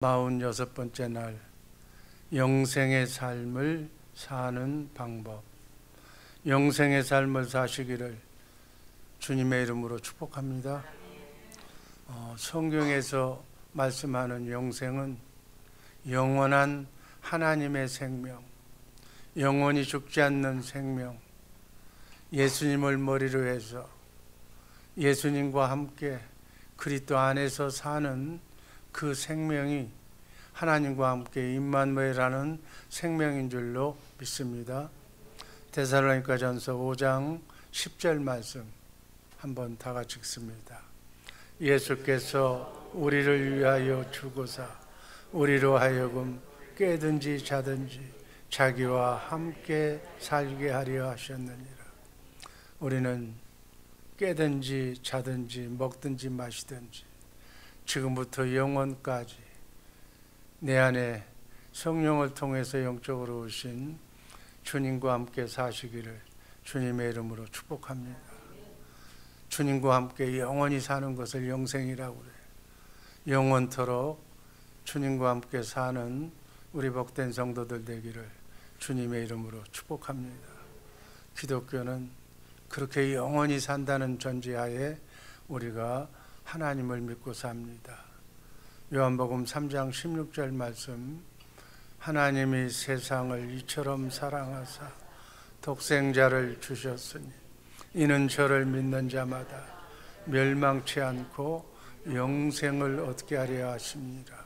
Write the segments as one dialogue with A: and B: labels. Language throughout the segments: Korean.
A: 46번째 날, 영생의 삶을 사는 방법. 영생의 삶을 사시기를 주님의 이름으로 축복합니다. 성경에서 말씀하는 영생은 영원한 하나님의 생명, 영원히 죽지 않는 생명, 예수님을 머리로 해서 예수님과 함께 그리스도 안에서 사는 그 생명이 하나님과 함께 임마누엘이라는 생명인 줄로 믿습니다. 데살로니가전서 5장 10절 말씀 한번 다 같이 읽습니다. 예수께서 우리를 위하여 죽으사 우리로 하여금 깨든지 자든지 자기와 함께 살게 하려 하셨느니라. 우리는 깨든지 자든지 먹든지 마시든지 지금부터 영원까지 내 안에 성령을 통해서 영적으로 오신 주님과 함께 사시기를 주님의 이름으로 축복합니다. 주님과 함께 영원히 사는 것을 영생이라고 그래요. 영원토록 주님과 함께 사는 우리 복된 성도들 되기를 주님의 이름으로 축복합니다. 기독교는 그렇게 영원히 산다는 전제하에 우리가 하나님을 믿고 삽니다. 요한복음 3장 16절 말씀, 하나님이 세상을 이처럼 사랑하사 독생자를 주셨으니 이는 저를 믿는 자마다 멸망치 않고 영생을 얻게 하려 하십니다.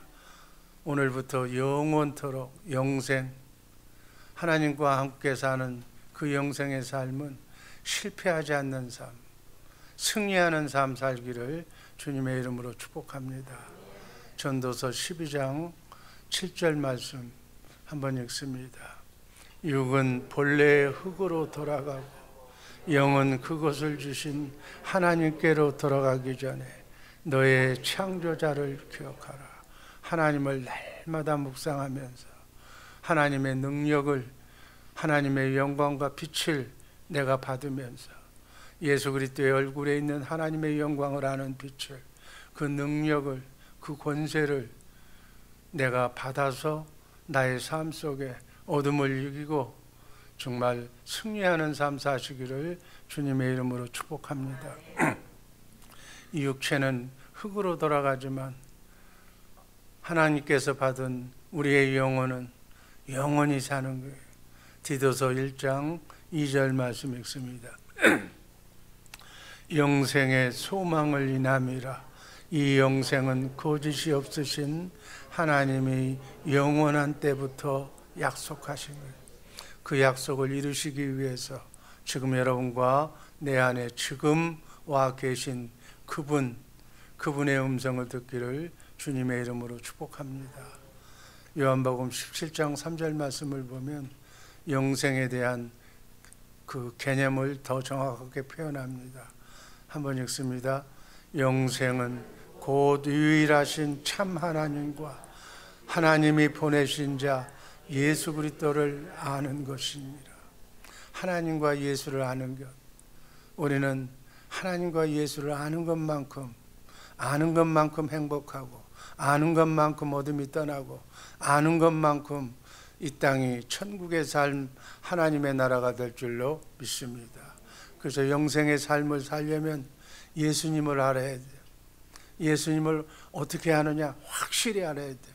A: 오늘부터 영원토록 영생, 하나님과 함께 사는 그 영생의 삶은 실패하지 않는 삶, 승리하는 삶 살기를 주님의 이름으로 축복합니다. 전도서 12장 7절 말씀 한번 읽습니다. 육은 본래의 흙으로 돌아가고 영은 그것을 주신 하나님께로 돌아가기 전에 너의 창조자를 기억하라. 하나님을 날마다 묵상하면서 하나님의 능력을, 하나님의 영광과 빛을 내가 받으면서 예수 그리스도의 얼굴에 있는 하나님의 영광을 아는 빛을, 그 능력을, 그 권세를 내가 받아서 나의 삶 속에 어둠을 이기고 정말 승리하는 삶 사시기를 주님의 이름으로 축복합니다. 이 육체는 흙으로 돌아가지만 하나님께서 받은 우리의 영혼은 영원히 사는 거예요. 디도서 1장 2절 말씀 읽습니다. 영생의 소망을 인함이라. 이 영생은 거짓이 없으신 하나님이 영원한 때부터 약속하신 거예요. 그 약속을 이루시기 위해서 지금 여러분과 내 안에 지금 와 계신 그분의 음성을 듣기를 주님의 이름으로 축복합니다. 요한복음 17장 3절 말씀을 보면 영생에 대한 그 개념을 더 정확하게 표현합니다. 한번 읽습니다. 영생은 곧 유일하신 참 하나님과 하나님이 보내신 자 예수 그리스도를 아는 것입니다. 하나님과 예수를 아는 것. 우리는 하나님과 예수를 아는 것만큼 행복하고, 아는 것만큼 어둠이 떠나고, 아는 것만큼 이 땅이 천국의 삶, 하나님의 나라가 될 줄로 믿습니다. 그래서 영생의 삶을 살려면 예수님을 알아야 돼요. 예수님을 어떻게 아느냐? 확실히 알아야 돼요.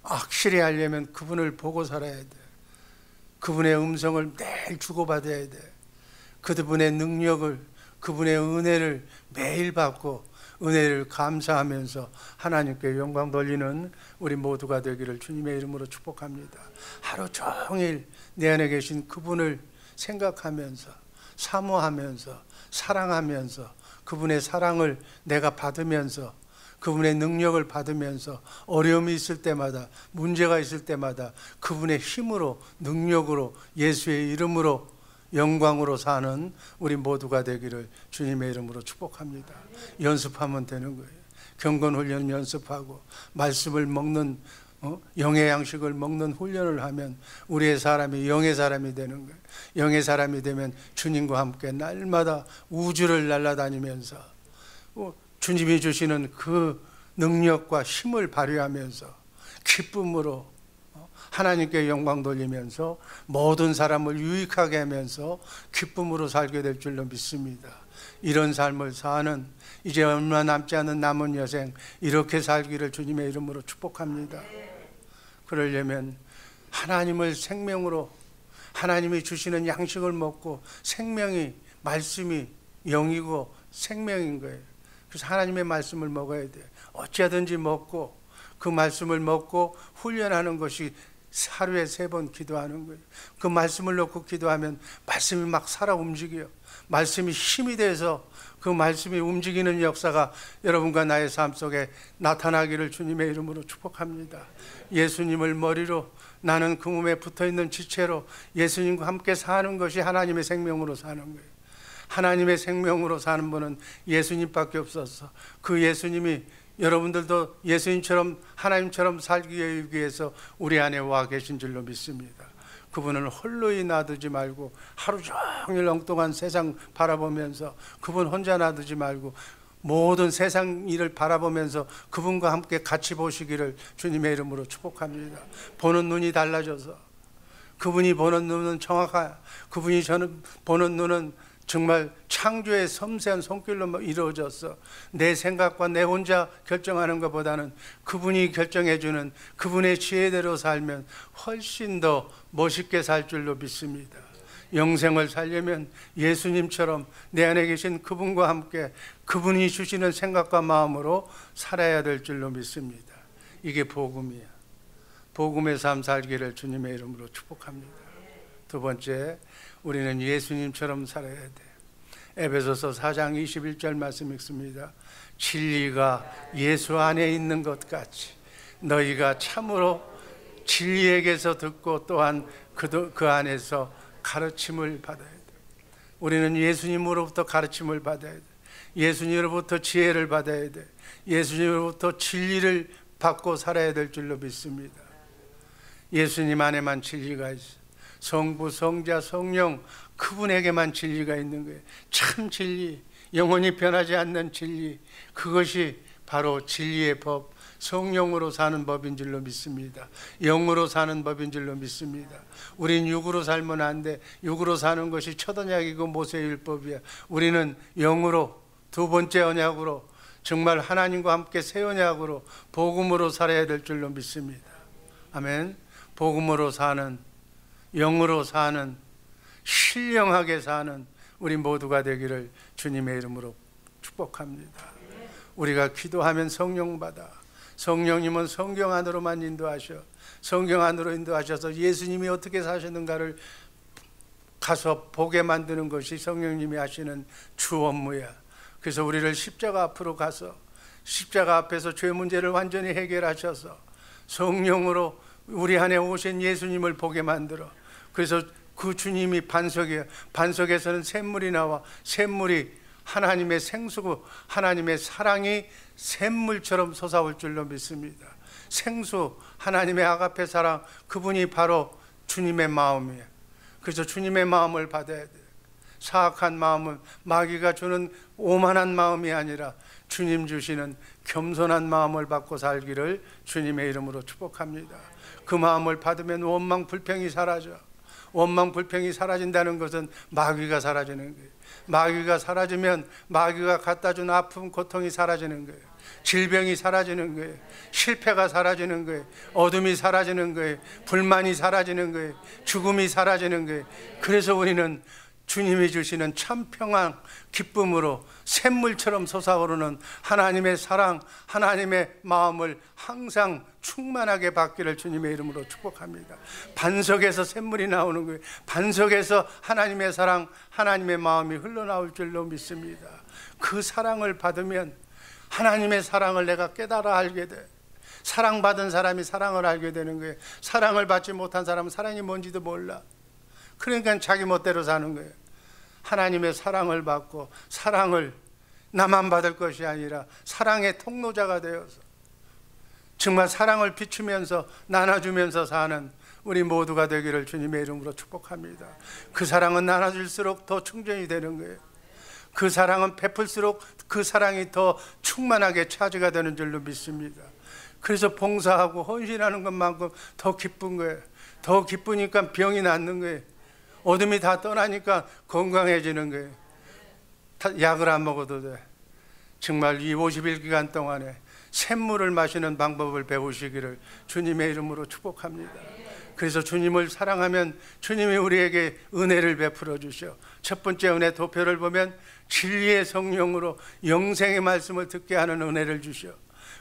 A: 확실히 알려면 그분을 보고 살아야 돼요. 그분의 음성을 매일 주고받아야 돼요. 그분의 능력을, 그분의 은혜를 매일 받고 은혜를 감사하면서 하나님께 영광 돌리는 우리 모두가 되기를 주님의 이름으로 축복합니다. 하루 종일 내 안에 계신 그분을 생각하면서, 사모하면서, 사랑하면서, 그분의 사랑을 내가 받으면서, 그분의 능력을 받으면서, 어려움이 있을 때마다, 문제가 있을 때마다 그분의 힘으로, 능력으로, 예수의 이름으로, 영광으로 사는 우리 모두가 되기를 주님의 이름으로 축복합니다. 연습하면 되는 거예요. 경건훈련 연습하고 말씀을 먹는, 영의 양식을 먹는 훈련을 하면 우리의 사람이 영의 사람이 되는 거예요. 영의 사람이 되면 주님과 함께 날마다 우주를 날아다니면서 주님이 주시는 그 능력과 힘을 발휘하면서 기쁨으로 하나님께 영광 돌리면서 모든 사람을 유익하게 하면서 기쁨으로 살게 될 줄로 믿습니다. 이런 삶을 사는 이제 얼마 남지 않은 남은 여생 이렇게 살기를 주님의 이름으로 축복합니다. 그러려면 하나님을 생명으로, 하나님이 주시는 양식을 먹고, 생명이, 말씀이 영이고 생명인 거예요. 그래서 하나님의 말씀을 먹어야 돼요. 어찌하든지 먹고, 그 말씀을 먹고 훈련하는 것이 하루에 3번 기도하는 거예요. 그 말씀을 놓고 기도하면 말씀이 막 살아 움직여요. 말씀이 힘이 돼서 그 말씀이 움직이는 역사가 여러분과 나의 삶 속에 나타나기를 주님의 이름으로 축복합니다. 예수님을 머리로, 나는 그 몸에 붙어있는 지체로 예수님과 함께 사는 것이 하나님의 생명으로 사는 거예요. 하나님의 생명으로 사는 분은 예수님밖에 없어서, 그 예수님이 여러분들도 예수님처럼, 하나님처럼 살기 위해서 우리 안에 와 계신 줄로 믿습니다. 그분을 홀로이 놔두지 말고, 하루 종일 엉뚱한 세상 바라보면서 그분 혼자 놔두지 말고 모든 세상 일을 바라보면서 그분과 함께 같이 보시기를 주님의 이름으로 축복합니다. 보는 눈이 달라져서, 그분이 보는 눈은 그분이 저는 보는 눈은 정말 창조의 섬세한 손길로 이루어져서 내 생각과 내 혼자 결정하는 것보다는 그분이 결정해주는 그분의 지혜대로 살면 훨씬 더 멋있게 살 줄로 믿습니다. 영생을 살려면 예수님처럼 내 안에 계신 그분과 함께 그분이 주시는 생각과 마음으로 살아야 될 줄로 믿습니다. 이게 복음이야. 복음의 삶 살기를 주님의 이름으로 축복합니다. 두 번째, 우리는 예수님처럼 살아야 돼. 에베소서 4장 21절 말씀 읽습니다. 진리가 예수 안에 있는 것 같이 너희가 참으로 진리에게서 듣고 또한 그 안에서 가르침을 받아야 돼. 우리는 예수님으로부터 가르침을 받아야 돼. 예수님으로부터 지혜를 받아야 돼. 예수님으로부터 진리를 받고 살아야 될 줄로 믿습니다. 예수님 안에만 진리가 있어. 성부, 성자, 성령, 그분에게만 진리가 있는 거예요. 참 진리, 영원히 변하지 않는 진리, 그것이 바로 진리의 법, 성령으로 사는 법인 줄로 믿습니다. 영으로 사는 법인 줄로 믿습니다. 우린 육으로 살면 안 돼. 육으로 사는 것이 첫 언약이고 모세의 율법이야. 우리는 영으로, 두 번째 언약으로, 정말 하나님과 함께 새 언약으로, 복음으로 살아야 될 줄로 믿습니다. 아멘. 복음으로 사는, 영으로 사는, 신령하게 사는 우리 모두가 되기를 주님의 이름으로 축복합니다. 우리가 기도하면 성령 받아. 성령님은 성경 안으로만 인도하셔. 성경 안으로 인도하셔서 예수님이 어떻게 사셨는가를 가서 보게 만드는 것이 성령님이 하시는 주 업무야. 그래서 우리를 십자가 앞으로 가서 십자가 앞에서 죄 문제를 완전히 해결하셔서 성령으로 우리 안에 오신 예수님을 보게 만들어. 그래서 그 주님이 반석이에요. 반석에서는 샘물이 나와. 샘물이 하나님의 생수고 하나님의 사랑이 샘물처럼 솟아올 줄로 믿습니다. 생수, 하나님의 아가페 사랑, 그분이 바로 주님의 마음이에요. 그래서 주님의 마음을 받아야 돼요. 사악한 마음은 마귀가 주는 오만한 마음이 아니라 주님 주시는 겸손한 마음을 받고 살기를 주님의 이름으로 축복합니다. 그 마음을 받으면 원망 불평이 사라져. 원망 불평이 사라진다는 것은 마귀가 사라지는 거예요. 마귀가 사라지면 마귀가 갖다 준 아픔, 고통이 사라지는 거예요. 질병이 사라지는 거예요. 실패가 사라지는 거예요. 어둠이 사라지는 거예요. 불만이 사라지는 거예요. 죽음이 사라지는 거예요. 그래서 우리는 주님이 주시는 참 평안, 기쁨으로 샘물처럼 솟아오르는 하나님의 사랑, 하나님의 마음을 항상 충만하게 받기를 주님의 이름으로 축복합니다. 반석에서 샘물이 나오는 거예요. 반석에서 하나님의 사랑, 하나님의 마음이 흘러나올 줄로 믿습니다. 그 사랑을 받으면 하나님의 사랑을 내가 깨달아 알게 돼. 사랑받은 사람이 사랑을 알게 되는 거예요. 사랑을 받지 못한 사람은 사랑이 뭔지도 몰라. 그러니까 자기 멋대로 사는 거예요. 하나님의 사랑을 받고 사랑을 나만 받을 것이 아니라 사랑의 통로자가 되어서 정말 사랑을 비추면서 나눠주면서 사는 우리 모두가 되기를 주님의 이름으로 축복합니다. 그 사랑은 나눠줄수록 더 충전이 되는 거예요. 그 사랑은 베풀수록 그 사랑이 더 충만하게 차지가 되는 줄로 믿습니다. 그래서 봉사하고 헌신하는 것만큼 더 기쁜 거예요. 더 기쁘니까 병이 낫는 거예요. 어둠이 다 떠나니까 건강해지는 거예요. 약을 안 먹어도 돼. 정말 이 50일 기간 동안에 샘물을 마시는 방법을 배우시기를 주님의 이름으로 축복합니다. 그래서 주님을 사랑하면 주님이 우리에게 은혜를 베풀어 주셔. 첫 번째 은혜 도표를 보면 진리의 성령으로 영생의 말씀을 듣게 하는 은혜를 주셔.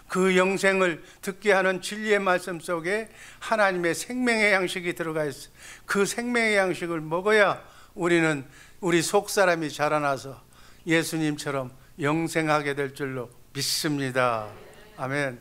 A: 그 영생을 듣게 하는 진리의 말씀 속에 하나님의 생명의 양식이 들어가 있어. 그 생명의 양식을 먹어야 우리는 우리 속사람이 자라나서 예수님처럼 영생하게 될 줄로 믿습니다. 아멘.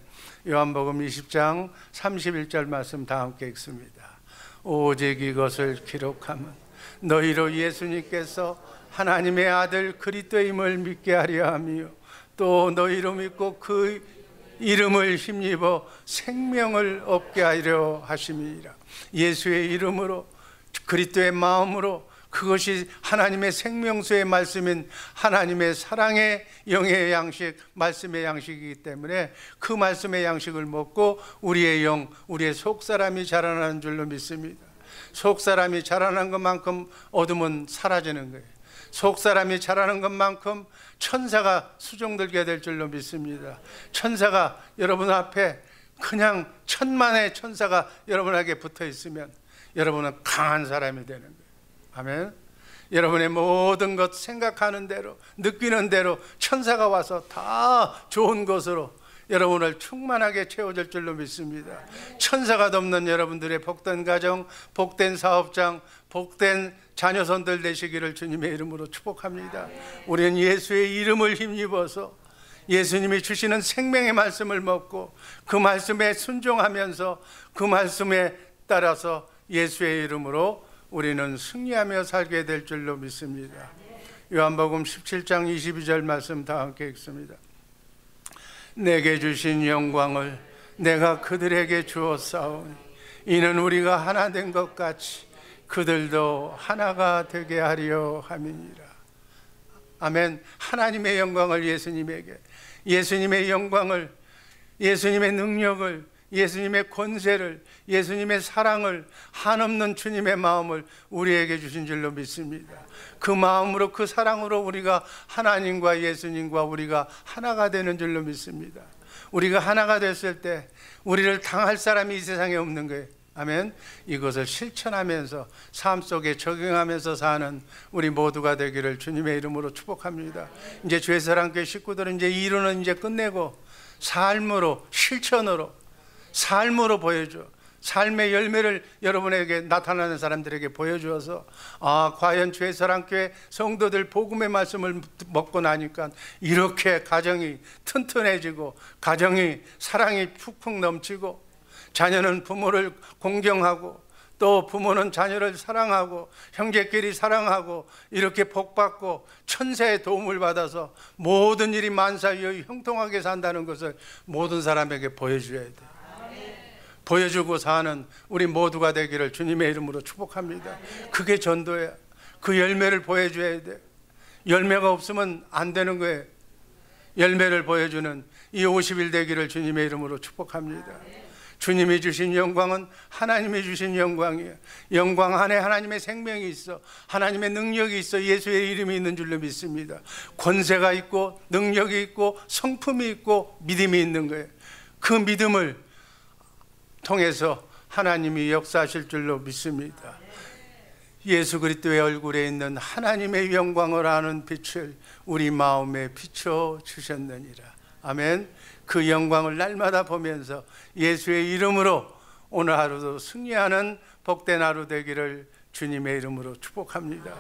A: 요한복음 20장 31절 말씀 다 함께 읽습니다. 오직 이것을 기록하면 너희로 예수님께서 하나님의 아들 그리스도임을 믿게 하려 하며 또 너희로 믿고 그 이름을 힘입어 생명을 얻게 하려 하심이니라. 예수의 이름으로 그리스도의 마음으로 그것이 하나님의 생명수의 말씀인 하나님의 사랑의 영의 양식, 말씀의 양식이기 때문에 그 말씀의 양식을 먹고 우리의 영, 우리의 속사람이 자라나는 줄로 믿습니다. 속사람이 자라는 것만큼 어둠은 사라지는 거예요. 속사람이 자라는 것만큼 천사가 수종들게 될 줄로 믿습니다. 천사가 여러분 앞에 그냥 천만의 천사가 여러분에게 붙어 있으면 여러분은 강한 사람이 되는 거예요. 아멘. 여러분의 모든 것 생각하는 대로 느끼는 대로 천사가 와서 다 좋은 것으로 여러분을 충만하게 채워줄 줄로 믿습니다. 천사가 돕는 여러분들의 복된 가정, 복된 사업장, 복된 자녀손들 되시기를 주님의 이름으로 축복합니다. 우리는 예수의 이름을 힘입어서 예수님이 주시는 생명의 말씀을 먹고 그 말씀에 순종하면서 그 말씀에 따라서 예수의 이름으로 우리는 승리하며 살게 될 줄로 믿습니다. 요한복음 17장 22절 말씀 다 함께 읽습니다. 내게 주신 영광을 내가 그들에게 주었사오니 이는 우리가 하나 된 것 같이 그들도 하나가 되게 하려 함이니라. 아멘. 하나님의 영광을 예수님에게, 예수님의 영광을, 예수님의 능력을, 예수님의 권세를, 예수님의 사랑을, 한없는 주님의 마음을 우리에게 주신 줄로 믿습니다. 그 마음으로 그 사랑으로 우리가 하나님과 예수님과 우리가 하나가 되는 줄로 믿습니다. 우리가 하나가 됐을 때 우리를 당할 사람이 이 세상에 없는 거예요. 아멘. 이것을 실천하면서 삶 속에 적용하면서 사는 우리 모두가 되기를 주님의 이름으로 축복합니다. 이제 죄사랑교회 식구들은 이제 이론은 이제 끝내고 삶으로, 실천으로, 삶으로 보여줘. 삶의 열매를 여러분에게 나타나는 사람들에게 보여주어서 과연 죄사랑교회 성도들 복음의 말씀을 먹고 나니까 이렇게 가정이 튼튼해지고 가정이 사랑이 푹푹 넘치고 자녀는 부모를 공경하고 또 부모는 자녀를 사랑하고 형제끼리 사랑하고 이렇게 복받고 천사의 도움을 받아서 모든 일이 만사히 형통하게 산다는 것을 모든 사람에게 보여줘야 돼. 보여주고 사는 우리 모두가 되기를 주님의 이름으로 축복합니다. 그게 전도야. 그 열매를 보여줘야 돼. 열매가 없으면 안 되는 거예요. 열매를 보여주는 이 50일 되기를 주님의 이름으로 축복합니다. 주님이 주신 영광은 하나님이 주신 영광이에요. 영광 안에 하나님의 생명이 있어, 하나님의 능력이 있어, 예수의 이름이 있는 줄로 믿습니다. 권세가 있고 능력이 있고 성품이 있고 믿음이 있는 거예요. 그 믿음을 통해서 하나님이 역사하실 줄로 믿습니다. 예수 그리스도의 얼굴에 있는 하나님의 영광을 아는 빛을 우리 마음에 비춰 주셨느니라. 아멘. 그 영광을 날마다 보면서 예수의 이름으로 오늘 하루도 승리하는 복된 하루 되기를 주님의 이름으로 축복합니다.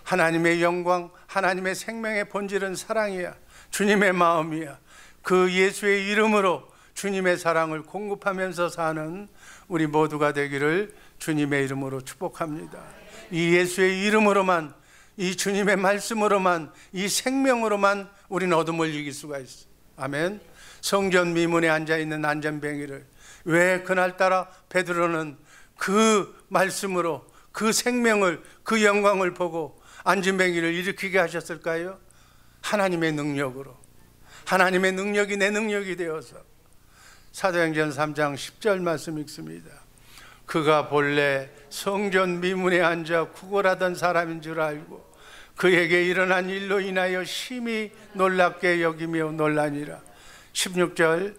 A: 하나님의 영광, 하나님의 생명의 본질은 사랑이야. 주님의 마음이야. 그 예수의 이름으로 주님의 사랑을 공급하면서 사는 우리 모두가 되기를 주님의 이름으로 축복합니다. 이 예수의 이름으로만, 이 주님의 말씀으로만, 이 생명으로만 우리는 어둠을 이길 수가 있어. 아멘. 성전 미문에 앉아있는 안전뱅이를 왜 그날따라 베드로는 그 말씀으로 그 생명을, 그 영광을 보고 안전뱅이를 일으키게 하셨을까요? 하나님의 능력으로. 하나님의 능력이 내 능력이 되어서 사도행전 3장 10절 말씀 읽습니다. 그가 본래 성전 미문에 앉아 구걸하던 사람인 줄 알고 그에게 일어난 일로 인하여 심히 놀랍게 여기며 놀라니라. 16절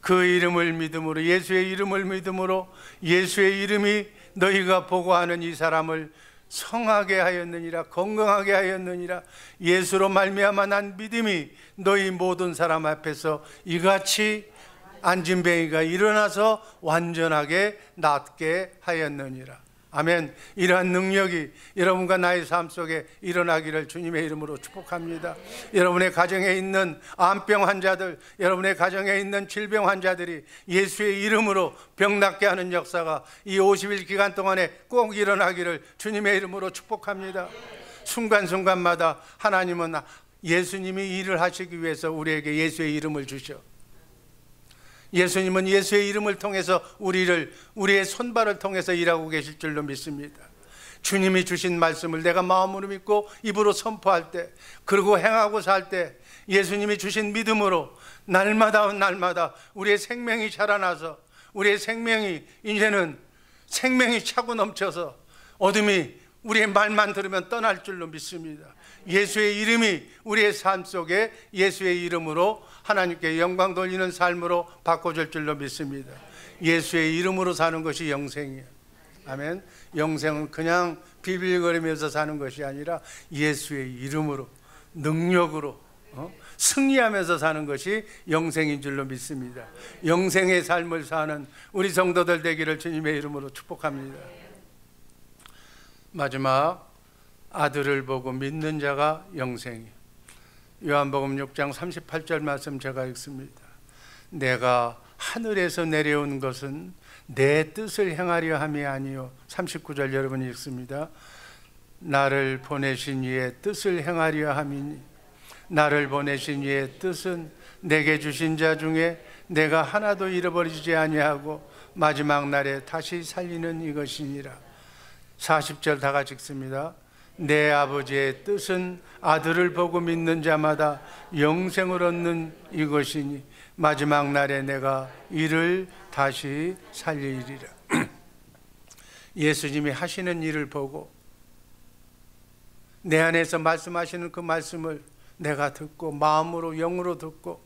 A: 그 이름을 믿음으로, 예수의 이름을 믿음으로 예수의 이름이 너희가 보고하는 이 사람을 성하게 하였느니라, 건강하게 하였느니라. 예수로 말미암아 난 믿음이 너희 모든 사람 앞에서 이같이 안진뱅이가 일어나서 완전하게 낫게 하였느니라. 아멘. 이러한 능력이 여러분과 나의 삶 속에 일어나기를 주님의 이름으로 축복합니다. 여러분의 가정에 있는 암병 환자들, 여러분의 가정에 있는 질병 환자들이 예수의 이름으로 병 낫게 하는 역사가 이 50일 기간 동안에 꼭 일어나기를 주님의 이름으로 축복합니다. 순간순간마다 하나님은 예수님이 일을 하시기 위해서 우리에게 예수의 이름을 주셔. 예수님은 예수의 이름을 통해서 우리의 손발을 통해서 일하고 계실 줄로 믿습니다. 주님이 주신 말씀을 내가 마음으로 믿고 입으로 선포할 때, 그리고 행하고 살 때 예수님이 주신 믿음으로 날마다 우리의 생명이 자라나서 우리의 생명이 이제는 생명이 차고 넘쳐서 어둠이 우리의 말만 들으면 떠날 줄로 믿습니다. 예수의 이름이 우리의 삶 속에 예수의 이름으로 하나님께 영광 돌리는 삶으로 바꿔줄 줄로 믿습니다. 예수의 이름으로 사는 것이 영생이에요. 아멘. 영생은 그냥 비빌거리면서 사는 것이 아니라 예수의 이름으로, 능력으로 승리하면서 사는 것이 영생인 줄로 믿습니다. 영생의 삶을 사는 우리 성도들 되기를 주님의 이름으로 축복합니다. 마지막, 아들을 보고 믿는 자가 영생이에요. 요한복음 6장 38절 말씀 제가 읽습니다. 내가 하늘에서 내려온 것은 내 뜻을 행하려 함이 아니요. 39절 여러분이 읽습니다. 나를 보내신 이의 뜻을 행하려 함이니 나를 보내신 이의 뜻은 내게 주신 자 중에 내가 하나도 잃어버리지 아니하고 마지막 날에 다시 살리는 이것이니라. 40절 다 같이 읽습니다. 내 아버지의 뜻은 아들을 보고 믿는 자마다 영생을 얻는 이것이니 마지막 날에 내가 이를 다시 살리리라. 예수님이 하시는 일을 보고 내 안에서 말씀하시는 그 말씀을 내가 듣고 마음으로 영으로 듣고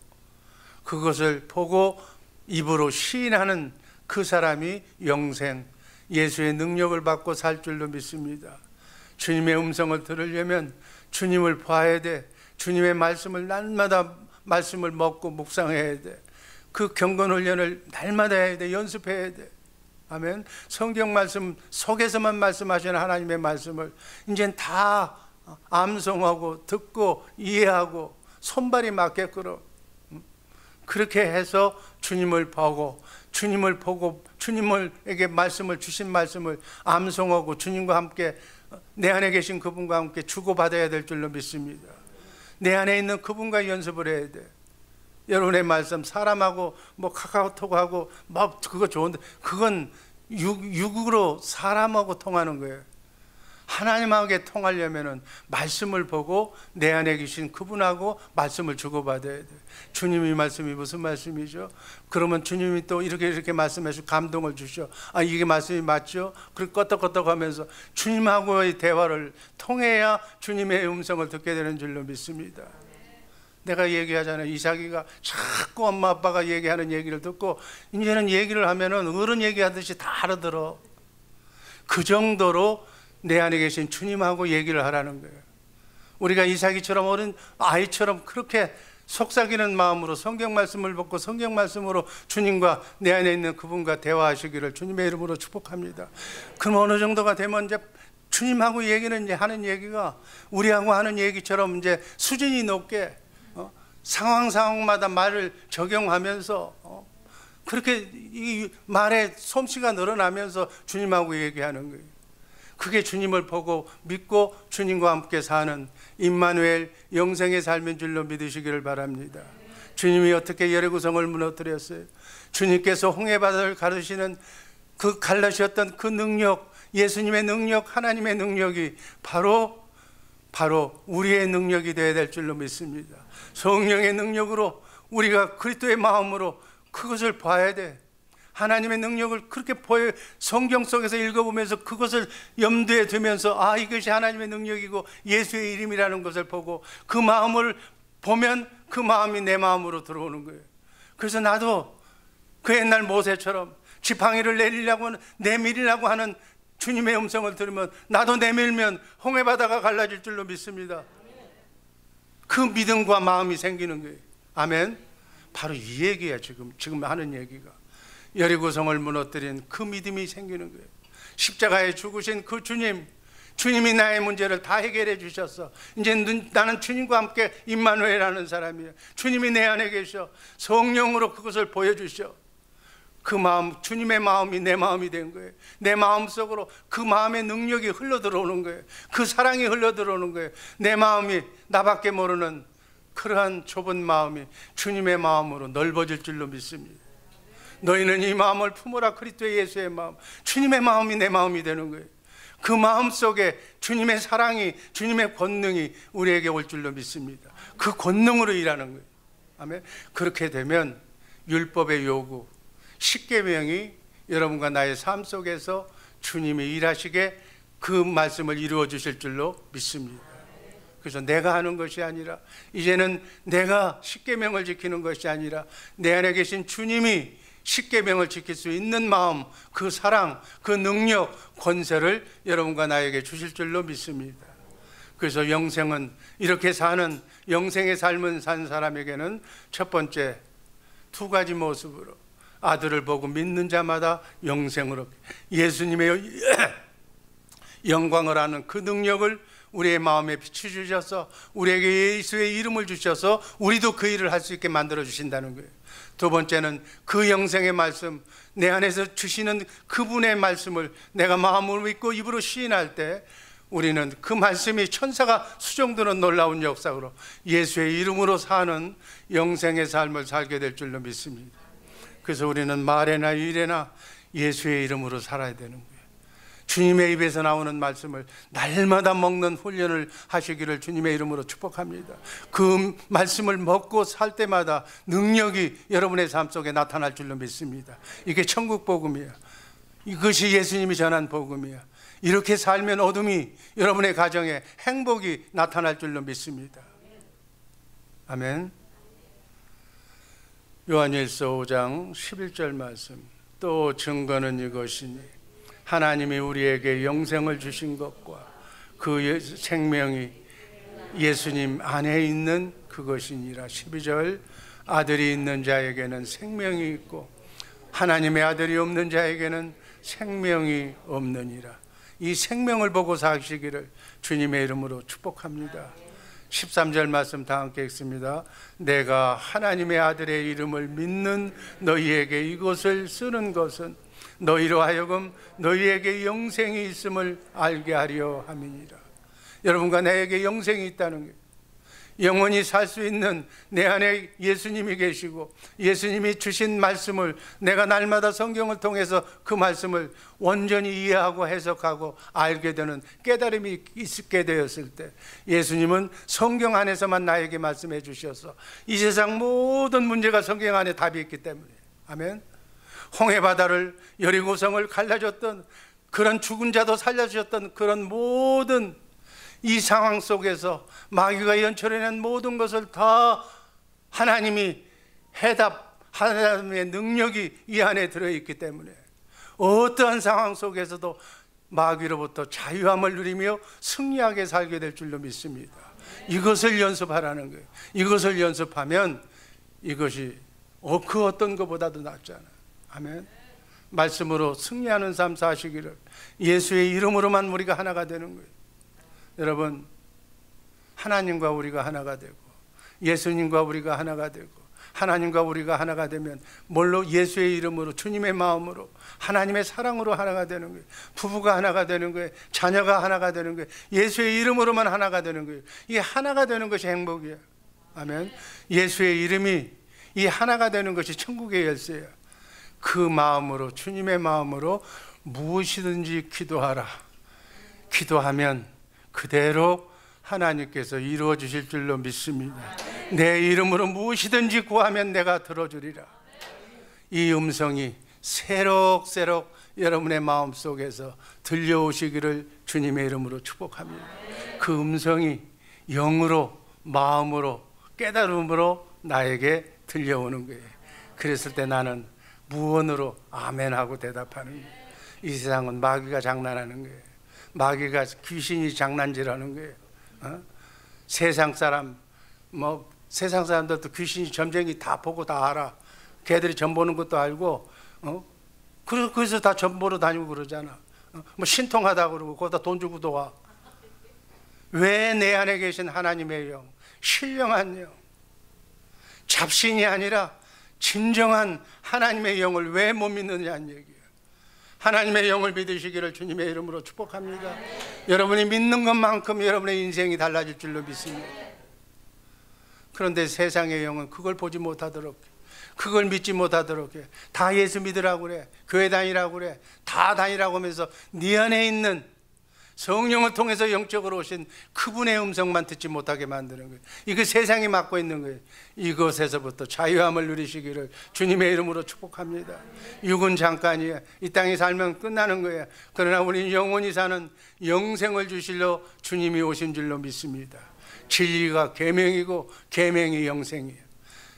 A: 그것을 보고 입으로 시인하는 그 사람이 영생, 예수의 능력을 받고 살 줄로 믿습니다. 주님의 음성을 들으려면 주님을 봐야 돼. 주님의 말씀을 날마다 말씀을 먹고 묵상해야 돼. 그 경건 훈련을 날마다 해야 돼. 연습해야 돼. 아멘. 성경 말씀 속에서만 말씀하시는 하나님의 말씀을 이젠 다 암송하고 듣고 이해하고 손발이 맞게끔 그렇게 해서 주님을 보고 주님에게 말씀을 주신 말씀을 암송하고 주님과 함께 내 안에 계신 그분과 함께 주고받아야 될 줄로 믿습니다. 내 안에 있는 그분과 연습을 해야 돼. 여러분의 말씀 사람하고 뭐 카카오톡하고 뭐 그거 좋은데 그건 육으로 사람하고 통하는 거예요. 하나님하고 통하려면은 말씀을 보고 내 안에 계신 그분하고 말씀을 주고받아야 돼. 주님이 말씀이 무슨 말씀이죠? 그러면 주님이 또 이렇게 말씀해서 감동을 주셔. 아, 이게 말씀이 맞죠? 그리고 껐덕껐덕하면서 주님하고의 대화를 통해야 주님의 음성을 듣게 되는 줄로 믿습니다. 내가 얘기하잖아요. 이삭이가 자꾸 엄마 아빠가 얘기하는 얘기를 듣고 이제는 얘기를 하면은 어른 얘기하듯이 다 알아들어. 그 정도로 내 안에 계신 주님하고 얘기를 하라는 거예요. 우리가 이삭이처럼 어린 아이처럼 그렇게 속삭이는 마음으로 성경 말씀을 듣고 성경 말씀으로 주님과 내 안에 있는 그분과 대화하시기를 주님의 이름으로 축복합니다. 그럼 어느 정도가 되면 이제 주님하고 얘기는 이제 하는 얘기가 우리하고 하는 얘기처럼 이제 수준이 높게 상황마다 말을 적용하면서 그렇게 이 말의 솜씨가 늘어나면서 주님하고 얘기하는 거예요. 그게 주님을 보고 믿고 주님과 함께 사는 임마누엘 영생의 삶인 줄로 믿으시기를 바랍니다. 주님이 어떻게 여리고성을 무너뜨렸어요? 주님께서 홍해바다를 가르시는 그 갈라셨던 그 능력, 예수님의 능력, 하나님의 능력이 바로 우리의 능력이 되어야 될 줄로 믿습니다. 성령의 능력으로 우리가 그리스도의 마음으로 그것을 봐야 돼. 하나님의 능력을 그렇게 성경 속에서 읽어보면서 그것을 염두에 두면서 이것이 하나님의 능력이고 예수의 이름이라는 것을 보고 그 마음을 보면 그 마음이 내 마음으로 들어오는 거예요. 그래서 나도 그 옛날 모세처럼 지팡이를 내밀려고 하는 주님의 음성을 들으면 나도 내밀면 홍해바다가 갈라질 줄로 믿습니다. 그 믿음과 마음이 생기는 거예요. 아멘. 바로 이 얘기야. 지금 하는 얘기가 여리고성을 무너뜨린 그 믿음이 생기는 거예요. 십자가에 죽으신 그 주님이 나의 문제를 다 해결해 주셨어. 이제 나는 주님과 함께 임마누엘하는 사람이에요. 주님이 내 안에 계셔. 성령으로 그것을 보여주셔. 그 마음, 주님의 마음이 내 마음이 된 거예요. 내 마음속으로 그 마음의 능력이 흘러들어오는 거예요. 그 사랑이 흘러들어오는 거예요. 내 마음이 나밖에 모르는 그러한 좁은 마음이 주님의 마음으로 넓어질 줄로 믿습니다. 너희는 이 마음을 품으라. 그리스도 예수의 마음, 주님의 마음이 내 마음이 되는 거예요. 그 마음 속에 주님의 사랑이, 주님의 권능이 우리에게 올 줄로 믿습니다. 그 권능으로 일하는 거예요. 아멘. 그렇게 되면 율법의 요구, 십계명이 여러분과 나의 삶 속에서 주님이 일하시게 그 말씀을 이루어 주실 줄로 믿습니다. 그래서 내가 하는 것이 아니라, 이제는 내가 십계명을 지키는 것이 아니라 내 안에 계신 주님이 십계명을 지킬 수 있는 마음, 그 사랑, 그 능력, 권세를 여러분과 나에게 주실 줄로 믿습니다. 그래서 영생은, 이렇게 사는 영생의 삶을 산 사람에게는 첫 번째 두 가지 모습으로 아들을 보고 믿는 자마다 영생으로, 예수님의 영광을 아는 그 능력을 우리의 마음에 비춰주셔서 우리에게 예수의 이름을 주셔서 우리도 그 일을 할 수 있게 만들어 주신다는 거예요. 두 번째는 그 영생의 말씀, 내 안에서 주시는 그분의 말씀을 내가 마음으로 믿고 입으로 시인할 때 우리는 그 말씀이 천사가 수종드는 놀라운 역사로 예수의 이름으로 사는 영생의 삶을 살게 될 줄로 믿습니다. 그래서 우리는 말에나 일에나 예수의 이름으로 살아야 되는 거예요. 주님의 입에서 나오는 말씀을 날마다 먹는 훈련을 하시기를 주님의 이름으로 축복합니다. 그 말씀을 먹고 살 때마다 능력이 여러분의 삶 속에 나타날 줄로 믿습니다. 이게 천국 복음이야. 이것이 예수님이 전한 복음이야. 이렇게 살면 어둠이 여러분의 가정에 행복이 나타날 줄로 믿습니다. 아멘. 요한일서 5장 11절 말씀, 또 증거는 이것이니 하나님이 우리에게 영생을 주신 것과 그 생명이 예수님 안에 있는 그것이니라. 12절, 아들이 있는 자에게는 생명이 있고 하나님의 아들이 없는 자에게는 생명이 없느니라. 이 생명을 보고 사시기를 주님의 이름으로 축복합니다. 13절 말씀 다 함께 읽습니다. 내가 하나님의 아들의 이름을 믿는 너희에게 이것을 쓰는 것은 너희로 하여금 너희에게 영생이 있음을 알게 하려 함이니라. 여러분과 나에게 영생이 있다는 게, 영원히 살 수 있는 내 안에 예수님이 계시고 예수님이 주신 말씀을 내가 날마다 성경을 통해서 그 말씀을 온전히 이해하고 해석하고 알게 되는 깨달음이 있게 되었을 때, 예수님은 성경 안에서만 나에게 말씀해 주셔서 이 세상 모든 문제가 성경 안에 답이 있기 때문에, 아멘. 홍해바다를, 여리고성을 갈라줬던, 그런 죽은 자도 살려주셨던 그런 모든 이 상황 속에서 마귀가 연출해낸 모든 것을 다 하나님이 하나님의 능력이 이 안에 들어있기 때문에 어떠한 상황 속에서도 마귀로부터 자유함을 누리며 승리하게 살게 될 줄로 믿습니다. 이것을 연습하라는 거예요. 이것을 연습하면 이것이 그 어떤 것보다도 낫잖아요. 아멘. 말씀으로 승리하는 삶 사시기를 예수의 이름으로만 우리가 하나가 되는 거예요. 여러분, 하나님과 우리가 하나가 되고 예수님과 우리가 하나가 되고 하나님과 우리가 하나가 되면 뭘로? 예수의 이름으로, 주님의 마음으로, 하나님의 사랑으로 하나가 되는 거예요. 부부가 하나가 되는 거예요. 자녀가 하나가 되는 거예요. 예수의 이름으로만 하나가 되는 거예요. 이 하나가 되는 것이 행복이에요. 아멘. 예수의 이름이, 이 하나가 되는 것이 천국의 열쇠예요. 그 마음으로, 주님의 마음으로 무엇이든지 기도하라. 기도하면 그대로 하나님께서 이루어 주실 줄로 믿습니다. 내 이름으로 무엇이든지 구하면 내가 들어주리라. 이 음성이 새록새록 여러분의 마음속에서 들려오시기를 주님의 이름으로 축복합니다. 그 음성이 영으로, 마음으로, 깨달음으로 나에게 들려오는 거예요. 그랬을 때 나는 무언으로 아멘하고 대답하는 거예요. 이 세상은 마귀가 장난하는 거예요. 마귀가, 귀신이 장난질하는 거예요. 세상 사람, 세상 사람들도 귀신이 점쟁이 다 보고 다 알아. 걔들이 점 보는 것도 알고, 그래서 다 점 보러 다니고 그러잖아. 신통하다 그러고 거기다 돈 주고도 와. 왜 내 안에 계신 하나님의 영, 신령한 영, 잡신이 아니라 진정한 하나님의 영을 왜 못 믿느냐는 얘기예요. 하나님의 영을 믿으시기를 주님의 이름으로 축복합니다. 여러분이 믿는 것만큼 여러분의 인생이 달라질 줄로 믿습니다. 그런데 세상의 영은 그걸 보지 못하도록, 그걸 믿지 못하도록 해. 다 예수 믿으라고 그래, 교회 다니라고 그래, 다 다니라고 하면서 네 안에 있는 성령을 통해서 영적으로 오신 그분의 음성만 듣지 못하게 만드는 거예요. 이거 세상이 맡고 있는 거예요. 이것에서부터 자유함을 누리시기를 주님의 이름으로 축복합니다. 육은 잠깐이에요. 이 땅에 살면 끝나는 거예요. 그러나 우리는 영원히 사는 영생을 주실로 주님이 오신 줄로 믿습니다. 진리가 계명이고 계명이 영생이에요.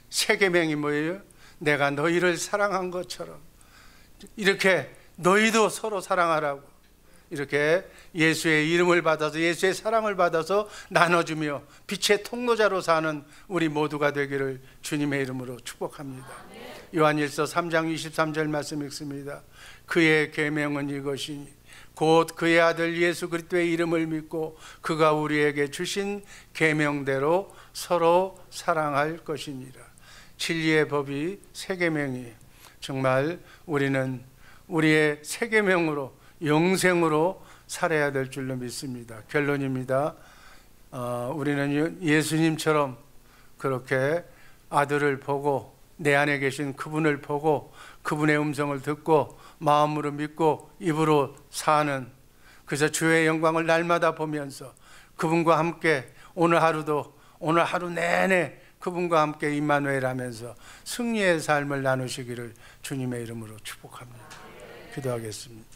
A: 새 계명이 뭐예요? 내가 너희를 사랑한 것처럼 이렇게 너희도 서로 사랑하라고, 이렇게 예수의 이름을 받아서, 예수의 사랑을 받아서 나눠주며 빛의 통로자로 사는 우리 모두가 되기를 주님의 이름으로 축복합니다. 요한일서 3장 23절 말씀 읽습니다. 그의 계명은 이것이니 곧 그의 아들 예수 그리스도의 이름을 믿고 그가 우리에게 주신 계명대로 서로 사랑할 것이니라. 진리의 법이 새 계명이에요. 정말 우리는 우리의 새 계명으로 영생으로 살아야 될 줄로 믿습니다. 결론입니다. 우리는 예수님처럼 그렇게 아들을 보고 내 안에 계신 그분을 보고 그분의 음성을 듣고 마음으로 믿고 입으로 사는, 그래서 주의 영광을 날마다 보면서 그분과 함께 오늘 하루 내내 그분과 함께 임마누엘 하면서 승리의 삶을 나누시기를 주님의 이름으로 축복합니다. 기도하겠습니다.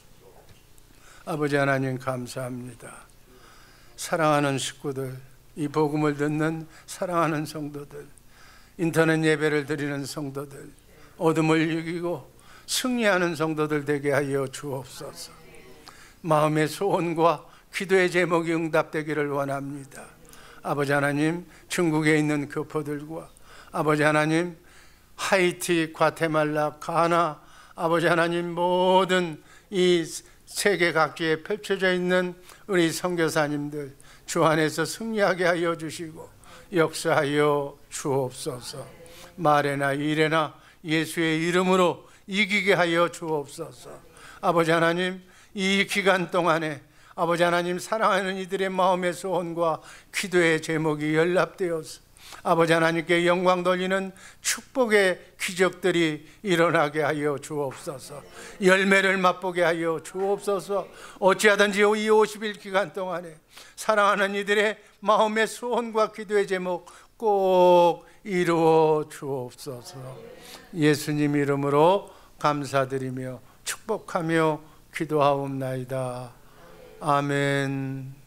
A: 아버지 하나님 감사합니다. 사랑하는 식구들, 이 복음을 듣는 사랑하는 성도들, 인터넷 예배를 드리는 성도들, 어둠을 이기고 승리하는 성도들 되게 하여 주옵소서. 마음의 소원과 기도의 제목이 응답되기를 원합니다. 아버지 하나님, 중국에 있는 교포들과 아버지 하나님, 하이티, 과테말라, 가나, 아버지 하나님, 모든 이 세계 각지에 펼쳐져 있는 우리 선교사님들 주 안에서 승리하게 하여 주시고 역사하여 주옵소서. 말에나 일에나 예수의 이름으로 이기게 하여 주옵소서. 아버지 하나님, 이 기간 동안에 아버지 하나님, 사랑하는 이들의 마음의 소원과 기도의 제목이 연락되어서 아버지 하나님께 영광 돌리는 축복의 기적들이 일어나게 하여 주옵소서. 열매를 맛보게 하여 주옵소서. 어찌하든지 이 50일 기간 동안에 사랑하는 이들의 마음의 소원과 기도의 제목 꼭 이루어 주옵소서. 예수님 이름으로 감사드리며 축복하며 기도하옵나이다. 아멘.